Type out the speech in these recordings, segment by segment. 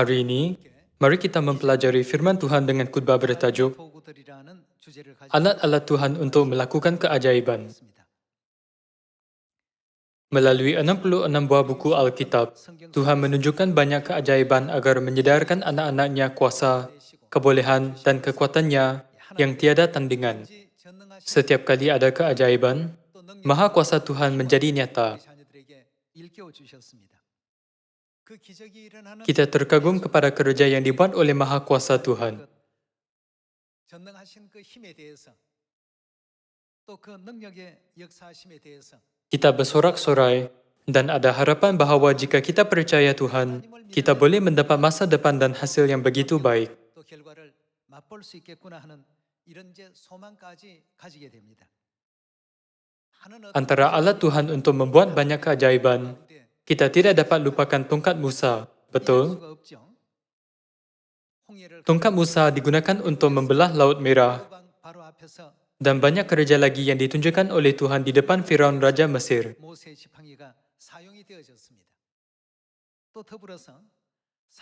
Hari ini, mari kita mempelajari firman Tuhan dengan khotbah bertajuk Alat-alat Tuhan untuk melakukan keajaiban. Melalui 66 buah buku Alkitab, Tuhan menunjukkan banyak keajaiban agar menyedarkan anak-anaknya kuasa, kebolehan, dan kekuatannya yang tiada tandingan. Setiap kali ada keajaiban, Maha Kuasa Tuhan menjadi nyata. Kita terkagum kepada kerja yang dibuat oleh Maha Kuasa Tuhan. Kita bersorak-sorai dan ada harapan bahawa jika kita percaya Tuhan, kita boleh mendapat masa depan dan hasil yang begitu baik. Antara alat Tuhan untuk membuat banyak keajaiban, kita tidak dapat lupakan tongkat Musa, betul? Tongkat Musa digunakan untuk membelah Laut Merah dan banyak kerja lagi yang ditunjukkan oleh Tuhan di depan Firaun Raja Mesir.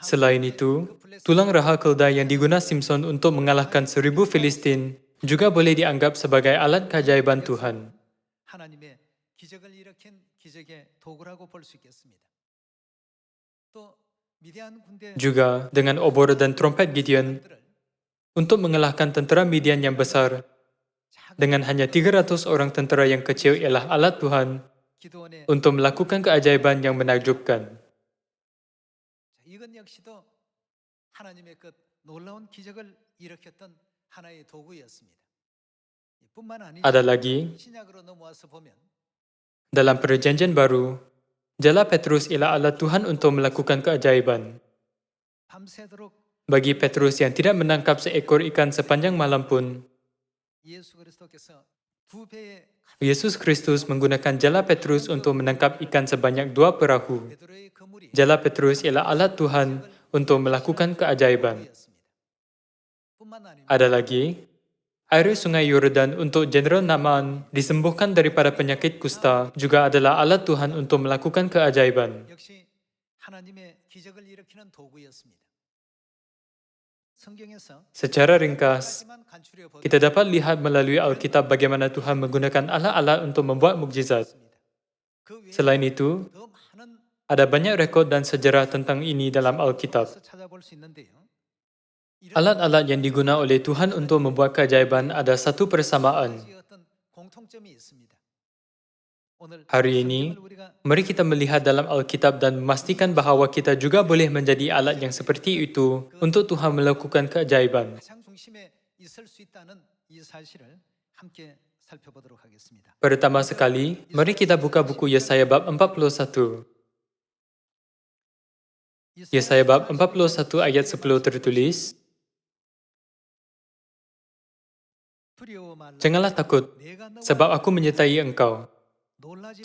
Selain itu, tulang raha keldai yang diguna Simpson untuk mengalahkan 1000 Filistin juga boleh dianggap sebagai alat keajaiban Tuhan. Juga dengan obor dan trompet Gideon untuk mengalahkan tentera Midian yang besar. Dengan hanya 300 orang tentera yang kecil ialah alat Tuhan untuk melakukan keajaiban yang menakjubkan. Ada lagi, dalam Perjanjian Baru, jala Petrus ialah alat Tuhan untuk melakukan keajaiban. Bagi Petrus yang tidak menangkap seekor ikan sepanjang malam pun, Yesus Kristus menggunakan jala Petrus untuk menangkap ikan sebanyak 2 perahu. Jala Petrus ialah alat Tuhan untuk melakukan keajaiban. Ada lagi, air sungai Yordan untuk Jenderal Naaman disembuhkan daripada penyakit kusta juga adalah alat Tuhan untuk melakukan keajaiban. Secara ringkas, kita dapat lihat melalui Alkitab bagaimana Tuhan menggunakan alat-alat untuk membuat mukjizat. Selain itu, ada banyak rekod dan sejarah tentang ini dalam Alkitab. Alat-alat yang digunakan oleh Tuhan untuk membuat keajaiban ada satu persamaan. Hari ini, mari kita melihat dalam Alkitab dan memastikan bahawa kita juga boleh menjadi alat yang seperti itu untuk Tuhan melakukan keajaiban. Pertama sekali, mari kita buka buku Yesaya bab 41. Yesaya bab 41 ayat 10 tertulis, "Janganlah takut, sebab aku menyertai engkau.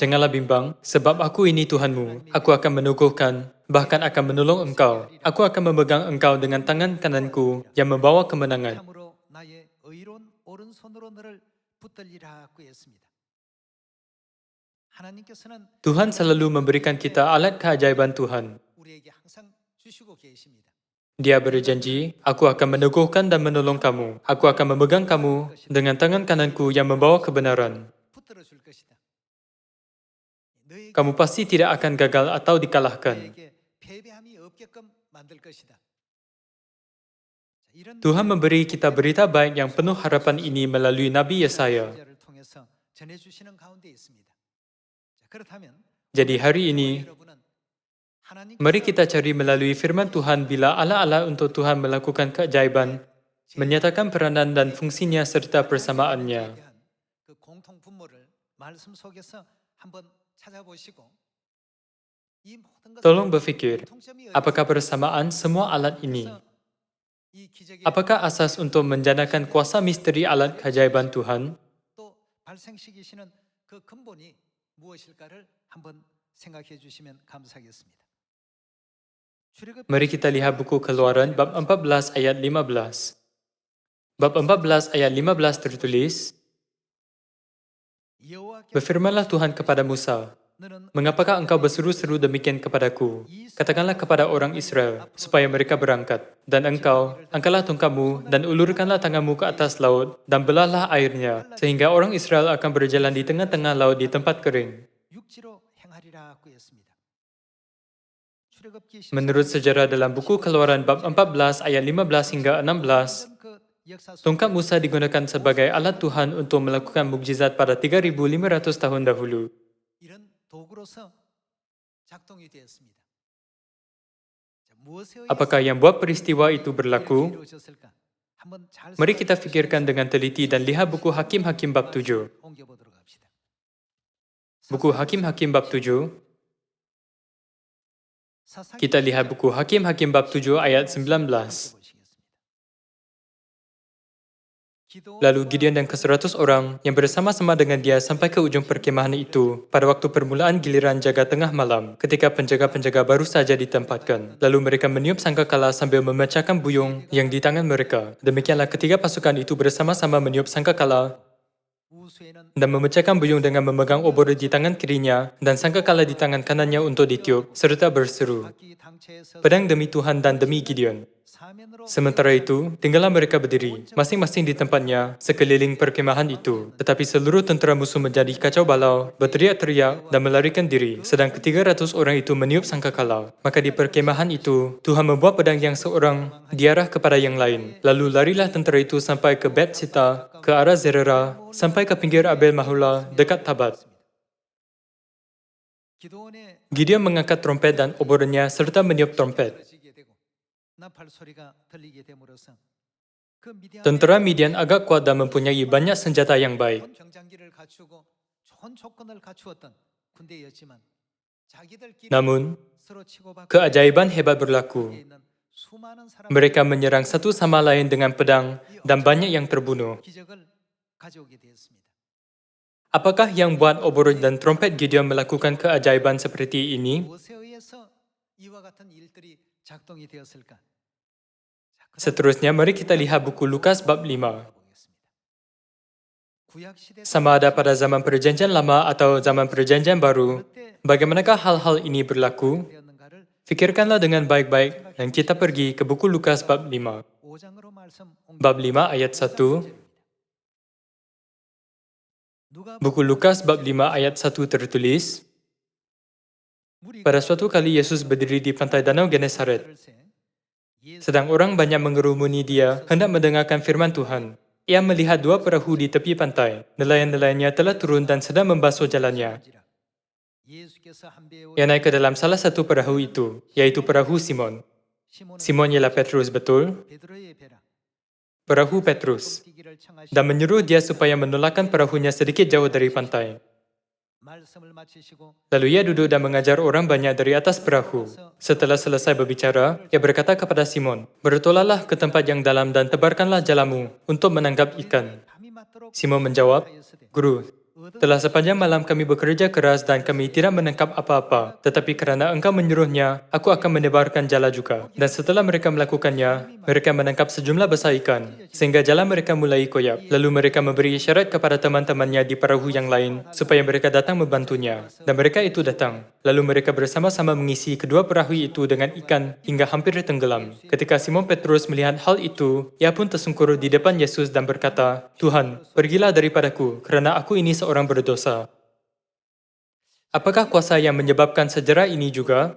Janganlah bimbang, sebab aku ini Tuhanmu. Aku akan meneguhkan, bahkan akan menolong engkau. Aku akan memegang engkau dengan tangan kananku yang membawa kemenangan." Tuhan selalu memberikan kita alat keajaiban Tuhan. Dia berjanji, "Aku akan meneguhkan dan menolong kamu. Aku akan memegang kamu dengan tangan kananku yang membawa kebenaran." Kamu pasti tidak akan gagal atau dikalahkan. Tuhan memberi kita berita baik yang penuh harapan ini melalui Nabi Yesaya. Jadi hari ini, mari kita cari melalui firman Tuhan bila alat-alat untuk Tuhan melakukan keajaiban, menyatakan peranan dan fungsinya serta persamaannya. Tolong berfikir, apakah persamaan semua alat ini? Apakah asas untuk menjanakan kuasa misteri alat keajaiban Tuhan? Mari kita lihat buku Keluaran bab 14 ayat 15. Bab 14 ayat 15 tertulis, "Berfirmanlah Tuhan kepada Musa, Mengapakah engkau berseru-seru demikian kepadaku? Katakanlah kepada orang Israel, supaya mereka berangkat. Dan engkau, angkatlah tongkatmu, dan ulurkanlah tanganmu ke atas laut, dan belahlah airnya, sehingga orang Israel akan berjalan di tengah-tengah laut di tempat kering. Menurut sejarah dalam buku Keluaran bab 14 ayat 15 hingga 16, tongkat Musa digunakan sebagai alat Tuhan untuk melakukan mukjizat pada 3.500 tahun dahulu. Apakah yang buat peristiwa itu berlaku? Mari kita fikirkan dengan teliti dan lihat buku Hakim-Hakim bab 7. Buku Hakim-Hakim bab 7. Kita lihat buku Hakim-Hakim bab 7 ayat 19. Lalu Gideon dan ke-100 orang yang bersama-sama dengan dia sampai ke ujung perkemahan itu pada waktu permulaan giliran jaga tengah malam ketika penjaga-penjaga baru saja ditempatkan. Lalu mereka meniup sangkakala sambil memecahkan buyung yang di tangan mereka. Demikianlah ketiga pasukan itu bersama-sama meniup sangkakala dan memecahkan buyung dengan memegang obor di tangan kirinya dan sangkakala di tangan kanannya untuk ditiup serta berseru, "Pedang demi Tuhan dan demi Gideon." Sementara itu, tinggallah mereka berdiri, masing-masing di tempatnya, sekeliling perkemahan itu. Tetapi seluruh tentera musuh menjadi kacau balau, berteriak-teriak dan melarikan diri, sedang ke-300 orang itu meniup sangkakala. Maka di perkemahan itu, Tuhan membuat pedang yang seorang diarah kepada yang lain. Lalu larilah tentera itu sampai ke Bet-Sita, ke arah Zerera, sampai ke pinggir Abel Mahula, dekat Tabat. Gideon mengangkat trompet dan obornya serta meniup trompet. Tentera Midian agak kuat dan mempunyai banyak senjata yang baik. Namun, keajaiban hebat berlaku. Mereka menyerang satu sama lain dengan pedang dan banyak yang terbunuh. Apakah yang buat obor dan trompet Gideon melakukan keajaiban seperti ini? Seterusnya, mari kita lihat buku Lukas bab 5. Sama ada pada zaman Perjanjian Lama atau zaman Perjanjian Baru, bagaimanakah hal-hal ini berlaku? Fikirkanlah dengan baik-baik dan kita pergi ke buku Lukas bab 5. Bab 5 ayat 1. Buku Lukas bab 5 ayat 1 tertulis, pada suatu kali Yesus berdiri di pantai Danau Genesaret. Sedang orang banyak mengerumuni dia, hendak mendengarkan firman Tuhan. Ia melihat dua perahu di tepi pantai. Nelayan-nelayannya telah turun dan sedang membasuh jalannya. Ia naik ke dalam salah satu perahu itu, yaitu perahu Simon. Simon ialah Petrus, betul? Perahu Petrus. Dan menyuruh dia supaya menolakkan perahunya sedikit jauh dari pantai. Lalu ia duduk dan mengajar orang banyak dari atas perahu. Setelah selesai berbicara, ia berkata kepada Simon, "Bertolaklah ke tempat yang dalam dan tebarkanlah jalamu untuk menangkap ikan." Simon menjawab, "Guru, telah sepanjang malam kami bekerja keras dan kami tidak menangkap apa-apa. Tetapi kerana engkau menyuruhnya, aku akan menebarkan jala juga." Dan setelah mereka melakukannya, mereka menangkap sejumlah besar ikan, sehingga jala mereka mulai koyak. Lalu mereka memberi isyarat kepada teman-temannya di perahu yang lain, supaya mereka datang membantunya. Dan mereka itu datang. Lalu mereka bersama-sama mengisi kedua perahu itu dengan ikan hingga hampir tenggelam. Ketika Simon Petrus melihat hal itu, ia pun tersungkur di depan Yesus dan berkata, "Tuhan, pergilah daripadaku, kerana aku ini seorang berdosa." Apakah kuasa yang menyebabkan sejarah ini juga?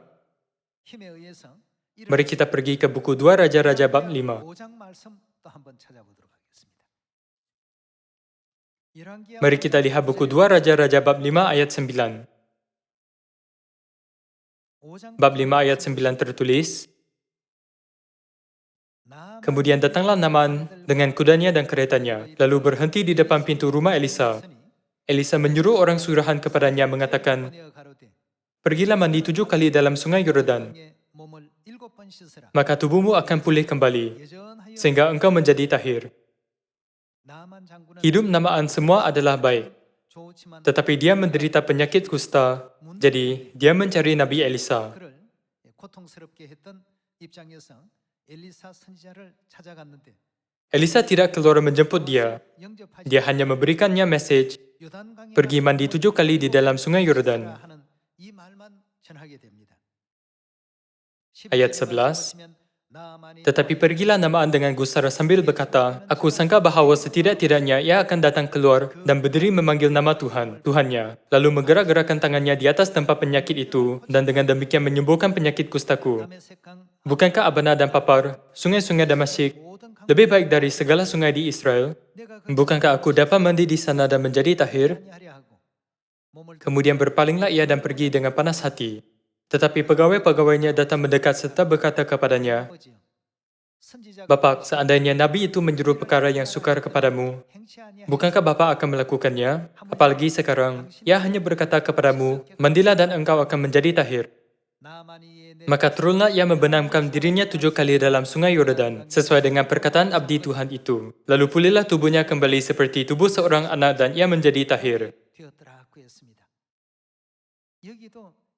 Mari kita pergi ke buku 2 Raja-Raja bab 5. Mari kita lihat buku 2 Raja-Raja bab 5 ayat 9. Bab 5 ayat 9 tertulis, kemudian datanglah Naaman dengan kudanya dan keretanya, lalu berhenti di depan pintu rumah Elisa. Elisa menyuruh orang suruhan kepadanya mengatakan, "Pergilah mandi 7 kali dalam sungai Yordan, maka tubuhmu akan pulih kembali, sehingga engkau menjadi tahir." Hidup Naaman semua adalah baik, tetapi dia menderita penyakit kusta, jadi dia mencari Nabi Elisa. Elisa tidak keluar menjemput dia. Dia hanya memberikannya mesej, "Pergi mandi 7 kali di dalam sungai Yordan, Ayat 11, tetapi pergilah Naaman dengan gusar sambil berkata, aku sangka bahawa setidak-tidaknya ia akan datang keluar dan berdiri memanggil nama Tuhannya. Lalu menggerak-gerakkan tangannya di atas tempat penyakit itu dan dengan demikian menyembuhkan penyakit kustaku. Bukankah Abana dan Papar, sungai-sungai Damasik, lebih baik dari segala sungai di Israel? Bukankah aku dapat mandi di sana dan menjadi tahir? Kemudian berpalinglah ia dan pergi dengan panas hati. Tetapi pegawai-pegawainya datang mendekat serta berkata kepadanya, Bapak, seandainya Nabi itu menyuruh perkara yang sukar kepadamu, bukankah Bapak akan melakukannya? Apalagi sekarang, ia hanya berkata kepadamu, mandilah dan engkau akan menjadi tahir. Maka turunlah ia membenamkan dirinya 7 kali dalam sungai Yordan, sesuai dengan perkataan abdi Tuhan itu. Lalu pulihlah tubuhnya kembali seperti tubuh seorang anak dan ia menjadi tahir.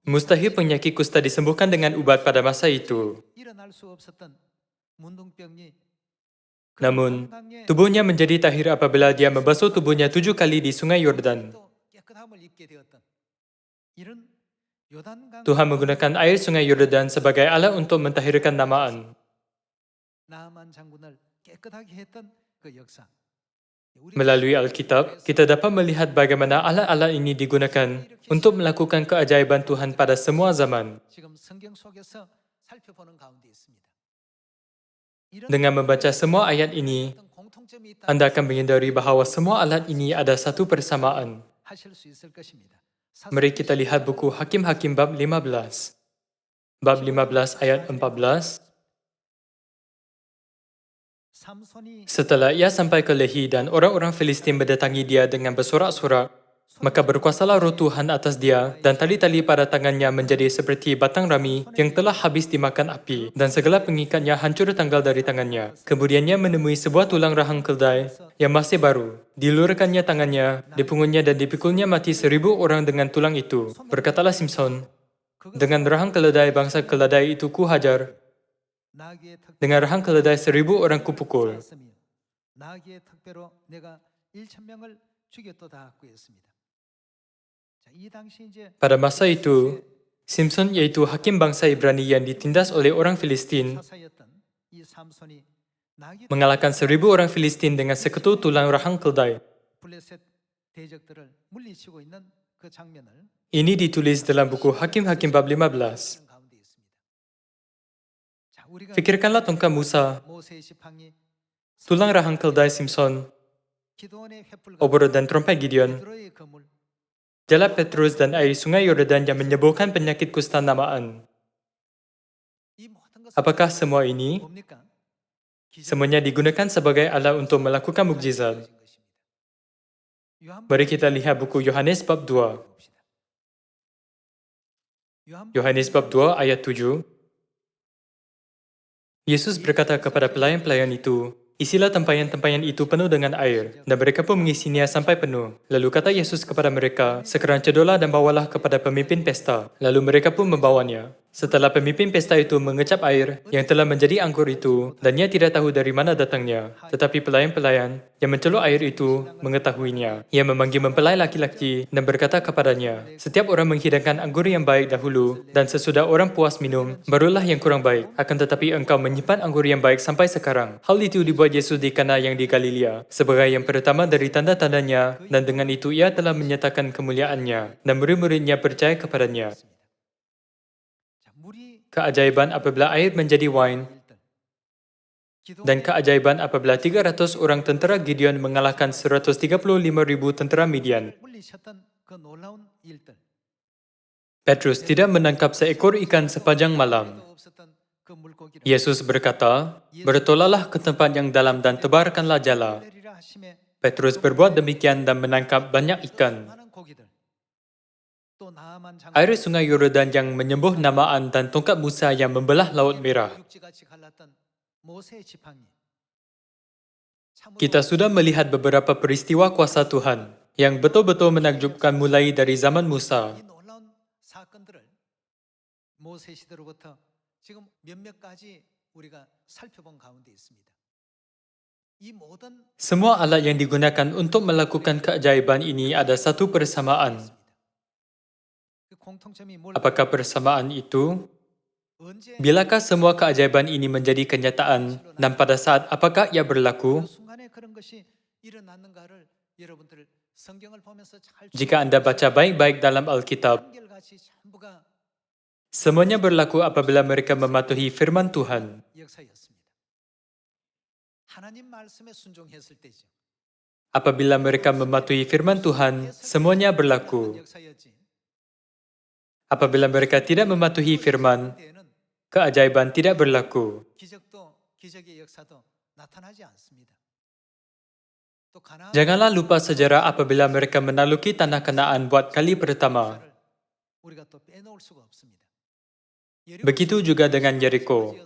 Mustahil penyakit kusta disembuhkan dengan ubat pada masa itu. Namun, tubuhnya menjadi tahir apabila dia membasuh tubuhnya 7 kali di sungai Yordan. Tuhan menggunakan air sungai Yordan sebagai alat untuk mentahirkan Naaman. Melalui Alkitab, kita dapat melihat bagaimana alat-alat ini digunakan untuk melakukan keajaiban Tuhan pada semua zaman. Dengan membaca semua ayat ini, Anda akan menyadari bahawa semua alat ini ada satu persamaan. Mari kita lihat buku Hakim-Hakim bab 15. Bab 15 ayat 14. Setelah ia sampai ke Lehi dan orang-orang Filistin mendatangi dia dengan bersorak-sorak, maka berkuasalah roh Tuhan atas dia dan tali-tali pada tangannya menjadi seperti batang rami yang telah habis dimakan api dan segala pengikatnya hancur tanggal dari tangannya. Kemudian ia menemui sebuah tulang rahang keldai yang masih baru. Dilurkannya tangannya, dipungutnya dan dipikulnya mati 1,000 orang dengan tulang itu. Berkatalah Simson, dengan rahang keledai bangsa keledai itu ku hajar, dengan rahang keledai 1,000 orang kupukul. Pada masa itu, Simson yaitu hakim bangsa Ibrani yang ditindas oleh orang Filistin, mengalahkan 1,000 orang Filistin dengan seketul tulang rahang keledai. Ini ditulis dalam buku Hakim-Hakim bab 15. Fikirkanlah tongkat Musa, tulang rahang keldai Simson, obor dan trompet Gideon, jala Petrus dan air sungai Yordan yang menyembuhkan penyakit kusta Naaman. Apakah semua ini? Semuanya digunakan sebagai alat untuk melakukan mukjizat. Mari kita lihat buku Yohanes bab 2. Yohanes bab 2 ayat 7. Yesus berkata kepada pelayan-pelayan itu, isilah tempayan-tempayan itu penuh dengan air, dan mereka pun mengisinya sampai penuh. Lalu kata Yesus kepada mereka, sekarang cedoklah dan bawalah kepada pemimpin pesta. Lalu mereka pun membawanya. Setelah pemimpin pesta itu mengecap air yang telah menjadi anggur itu, dan ia tidak tahu dari mana datangnya. Tetapi pelayan-pelayan yang menceluk air itu mengetahuinya. Ia memanggil mempelai laki-laki dan berkata kepadanya, setiap orang menghidangkan anggur yang baik dahulu, dan sesudah orang puas minum, barulah yang kurang baik. Akan tetapi engkau menyimpan anggur yang baik sampai sekarang. Hal itu dibuat Yesus di Kana yang di Galilea, sebagai yang pertama dari tanda-tandanya, dan dengan itu ia telah menyatakan kemuliaannya, dan murid-muridnya percaya kepadanya. Keajaiban apabila air menjadi wine, dan keajaiban apabila 300 orang tentera Gideon mengalahkan 135,000 tentera Midian. Petrus tidak menangkap seekor ikan sepanjang malam. Yesus berkata, bertolaklah ke tempat yang dalam dan tebarkanlah jala. Petrus berbuat demikian dan menangkap banyak ikan. Air sungai Yordan yang menyembuh Naaman dan tongkat Musa yang membelah Laut Merah. Kita sudah melihat beberapa peristiwa kuasa Tuhan yang betul-betul menakjubkan mulai dari zaman Musa. Semua alat yang digunakan untuk melakukan keajaiban ini ada satu persamaan. Apakah persamaan itu? Bilakah semua keajaiban ini menjadi kenyataan dan pada saat apakah ia berlaku? Jika Anda baca baik-baik dalam Alkitab, semuanya berlaku apabila mereka mematuhi firman Tuhan. Apabila mereka mematuhi firman Tuhan, semuanya berlaku. Apabila mereka tidak mematuhi firman, keajaiban tidak berlaku. Janganlah lupa sejarah apabila mereka menaluki tanah Kanaan buat kali pertama. Begitu juga dengan Yeriko.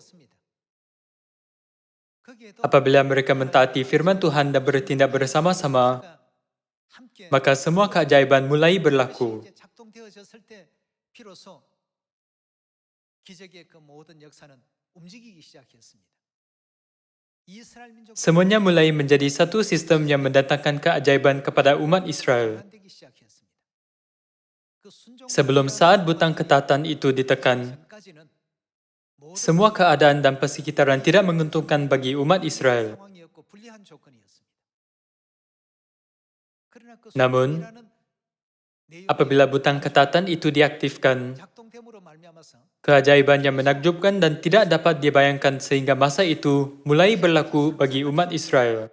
Apabila mereka mentaati firman Tuhan dan bertindak bersama-sama, maka semua keajaiban mulai berlaku. Semuanya mulai menjadi satu sistem yang mendatangkan keajaiban kepada umat Israel. Sebelum saat butang ketatan itu ditekan, semua keadaan dan persekitaran tidak menguntungkan bagi umat Israel. Namun, apabila butang ketatan itu diaktifkan, keajaiban yang menakjubkan dan tidak dapat dibayangkan sehingga masa itu mulai berlaku bagi umat Israel.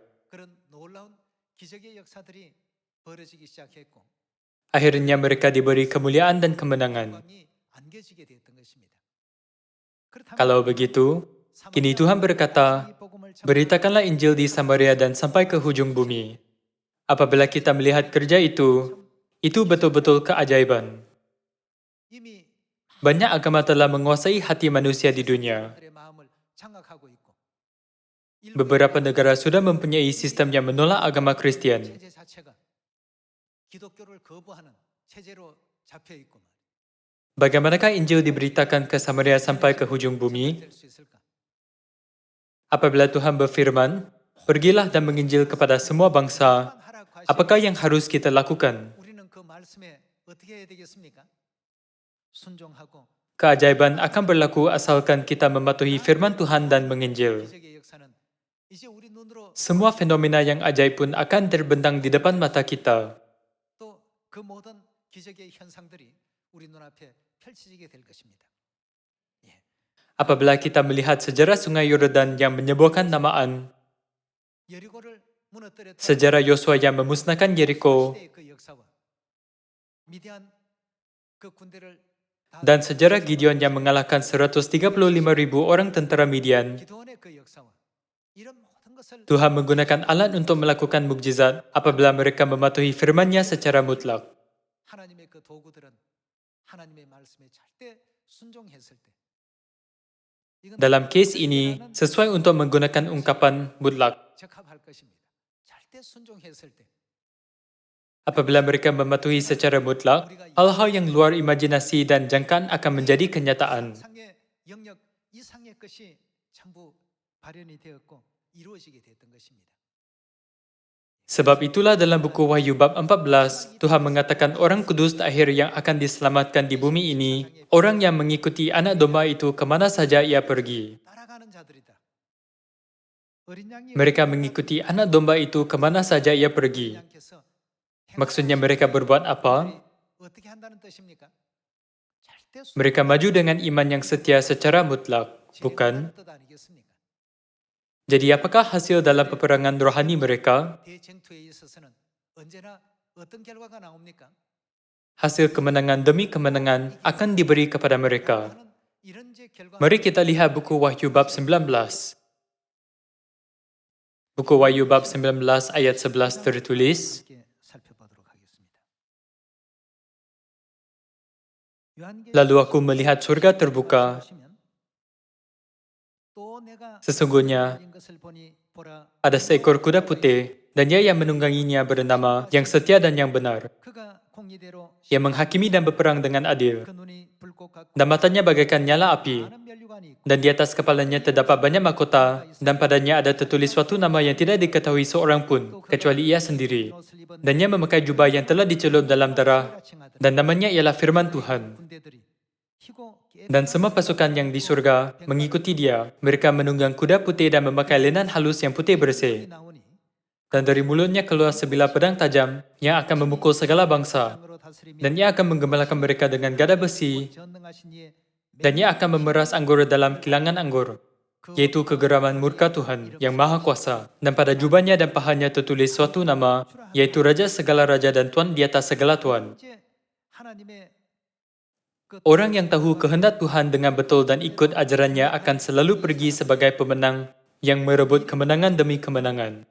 Akhirnya mereka diberi kemuliaan dan kemenangan. Kalau begitu, kini Tuhan berkata, beritakanlah Injil di Samaria dan sampai ke hujung bumi. Apabila kita melihat kerja itu betul-betul keajaiban. Banyak agama telah menguasai hati manusia di dunia. Beberapa negara sudah mempunyai sistem yang menolak agama Kristian. Bagaimanakah Injil diberitakan ke Samaria sampai ke hujung bumi? Apabila Tuhan berfirman, pergilah dan menginjil kepada semua bangsa, apakah yang harus kita lakukan? Keajaiban akan berlaku asalkan kita mematuhi firman Tuhan dan menginjil. Semua fenomena yang ajaib pun akan terbentang di depan mata kita. Apabila kita melihat sejarah Sungai Yordan yang menyebutkan namaan, sejarah Yosua yang memusnahkan Yeriko, dan sejarah Gideon yang mengalahkan 135.000 orang tentara Midian, Tuhan menggunakan alat untuk melakukan mukjizat apabila mereka mematuhi firman-Nya secara mutlak. Dalam kes ini, sesuai untuk menggunakan ungkapan mutlak. Apabila mereka mematuhi secara mutlak, hal-hal yang luar imajinasi dan jangkaan akan menjadi kenyataan. Sebab itulah dalam buku Wahyu bab 14, Tuhan mengatakan orang kudus terakhir yang akan diselamatkan di bumi ini, orang yang mengikuti anak domba itu kemana saja ia pergi. Mereka mengikuti anak domba itu kemana saja ia pergi. Maksudnya mereka berbuat apa? Mereka maju dengan iman yang setia secara mutlak, bukan? Jadi apakah hasil dalam peperangan rohani mereka? Hasil kemenangan demi kemenangan akan diberi kepada mereka. Mari kita lihat buku Wahyu bab 19. Buku Wahyu bab 19 ayat 11 tertulis, lalu aku melihat surga terbuka. Sesungguhnya, ada seekor kuda putih, dan ia yang menungganginya bernama yang setia dan yang benar. Ia menghakimi dan berperang dengan adil, dan matanya bagaikan nyala api, Dan di atas kepalanya terdapat banyak mahkota, dan padanya ada tertulis suatu nama yang tidak diketahui seorang pun, kecuali ia sendiri. Dan ia memakai jubah yang telah dicelup dalam darah, dan namanya ialah Firman Tuhan. Dan semua pasukan yang di surga mengikuti dia. Mereka menunggang kuda putih dan memakai lenan halus yang putih bersih. Dan dari mulutnya keluar sebilah pedang tajam yang akan memukul segala bangsa. Dan ia akan menggembalakan mereka dengan gada besi. Dan ia akan memeras anggur dalam kilangan anggur, yaitu kegeraman murka Tuhan yang Maha Kuasa. Dan pada jubahnya dan pahanya tertulis suatu nama, yaitu Raja segala Raja dan Tuan di atas segala Tuan. Orang yang tahu kehendak Tuhan dengan betul dan ikut ajarannya akan selalu pergi sebagai pemenang yang merebut kemenangan demi kemenangan.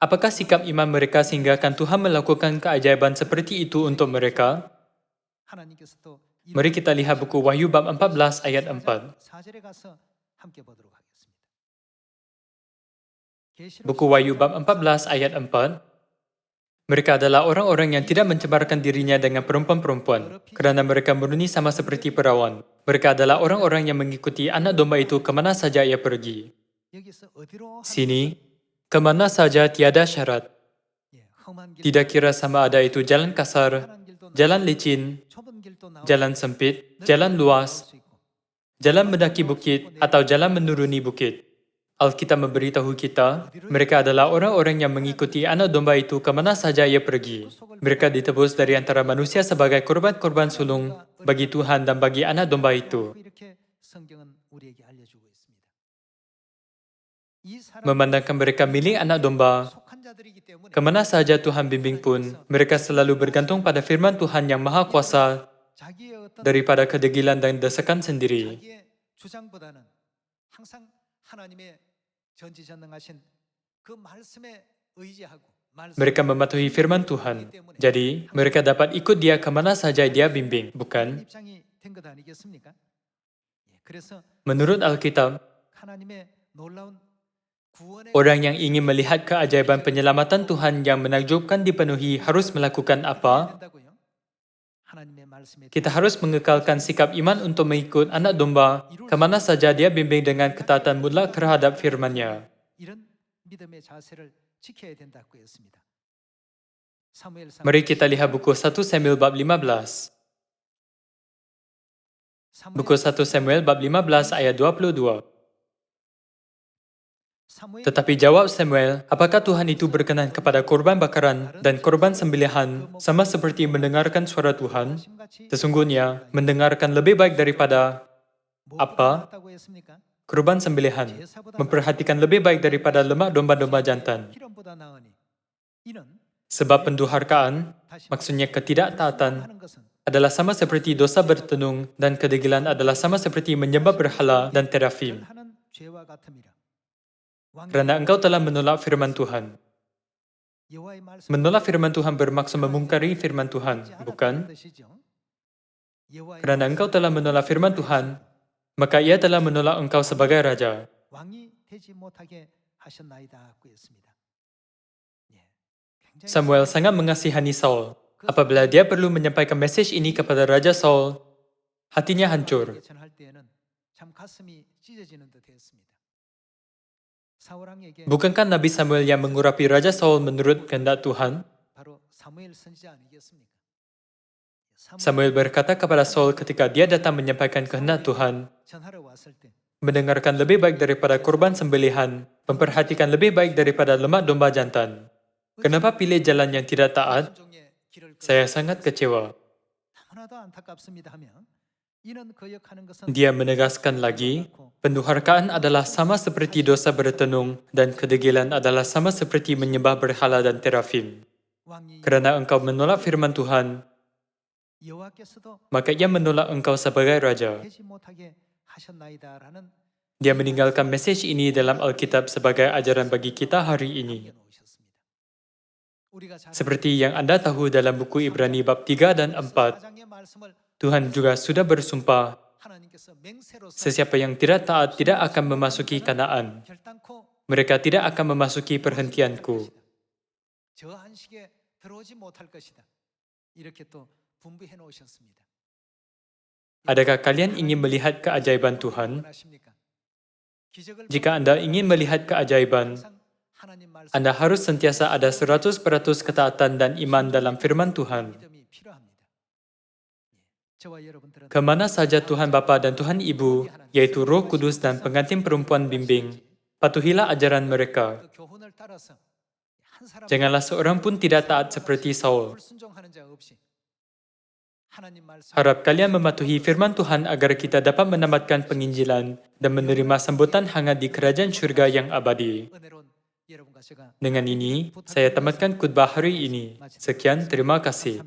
Apakah sikap iman mereka sehingga akan Tuhan melakukan keajaiban seperti itu untuk mereka? Mari kita lihat buku Wahyu bab 14 ayat 4. Buku Wahyu bab 14 ayat 4. Mereka adalah orang-orang yang tidak mencemarkan dirinya dengan perempuan-perempuan, kerana mereka murni sama seperti perawan. Mereka adalah orang-orang yang mengikuti anak domba itu kemana saja ia pergi. Sini, kemana saja tiada syarat. Tidak kira sama ada itu jalan kasar, jalan licin, jalan sempit, jalan luas, jalan mendaki bukit, atau jalan menuruni bukit. Alkitab memberitahu kita, mereka adalah orang-orang yang mengikuti anak domba itu kemana saja ia pergi. Mereka ditebus dari antara manusia sebagai korban-korban sulung bagi Tuhan dan bagi anak domba itu. Memandangkan mereka milik anak domba, kemana saja Tuhan bimbing pun, mereka selalu bergantung pada firman Tuhan yang Maha Kuasa daripada kedegilan dan desakan sendiri. Mereka mematuhi firman Tuhan. Jadi, mereka dapat ikut dia kemana saja dia bimbing, bukan? Menurut Alkitab, orang yang ingin melihat keajaiban penyelamatan Tuhan yang menakjubkan dipenuhi harus melakukan apa? Kita harus mengekalkan sikap iman untuk mengikut anak domba kemana saja dia bimbing dengan ketaatan mutlak terhadap firman-Nya. Mari kita lihat buku 1 Samuel bab 15. Buku 1 Samuel bab 15 ayat 22. Tetapi jawab Samuel, apakah Tuhan itu berkenan kepada korban bakaran dan korban sembelihan sama seperti mendengarkan suara Tuhan? Sesungguhnya, mendengarkan lebih baik daripada apa? Korban sembelihan. Memperhatikan lebih baik daripada lemak domba-domba jantan. Sebab penduharkaan, maksudnya ketidaktaatan, adalah sama seperti dosa bertenung dan kedegilan adalah sama seperti menyembah berhala dan terafim. Kerana engkau telah menolak firman Tuhan. Menolak firman Tuhan bermaksud memungkari firman Tuhan, bukan? Kerana engkau telah menolak firman Tuhan, maka ia telah menolak engkau sebagai raja. Samuel sangat mengasihani Saul. Apabila dia perlu menyampaikan mesej ini kepada Raja Saul, hatinya hancur. Bukankah Nabi Samuel yang mengurapi Raja Saul menurut kehendak Tuhan? Samuel berkata kepada Saul ketika dia datang menyampaikan kehendak Tuhan, mendengarkan lebih baik daripada korban sembelihan, memperhatikan lebih baik daripada lemak domba jantan. Kenapa pilih jalan yang tidak taat? Saya sangat kecewa. Dia menegaskan lagi, penduharkaan adalah sama seperti dosa bertenung dan kedegilan adalah sama seperti menyembah berhala dan terafim. Kerana engkau menolak firman Tuhan, maka ia menolak engkau sebagai raja. Dia meninggalkan mesej ini dalam Alkitab sebagai ajaran bagi kita hari ini. Seperti yang Anda tahu dalam buku Ibrani bab 3 dan 4, Tuhan juga sudah bersumpah, sesiapa yang tidak taat tidak akan memasuki Kanaan. Mereka tidak akan memasuki perhentianku. Adakah kalian ingin melihat keajaiban Tuhan? Jika Anda ingin melihat keajaiban, Anda harus sentiasa ada 100% ketaatan dan iman dalam firman Tuhan. Kemana saja Tuhan Bapa dan Tuhan Ibu, yaitu Roh Kudus dan pengantin perempuan bimbing, patuhilah ajaran mereka. Janganlah seorang pun tidak taat seperti Saul. Harap kalian mematuhi firman Tuhan agar kita dapat menamatkan penginjilan dan menerima sambutan hangat di kerajaan surga yang abadi. Dengan ini, saya tamatkan khutbah hari ini. Sekian, terima kasih.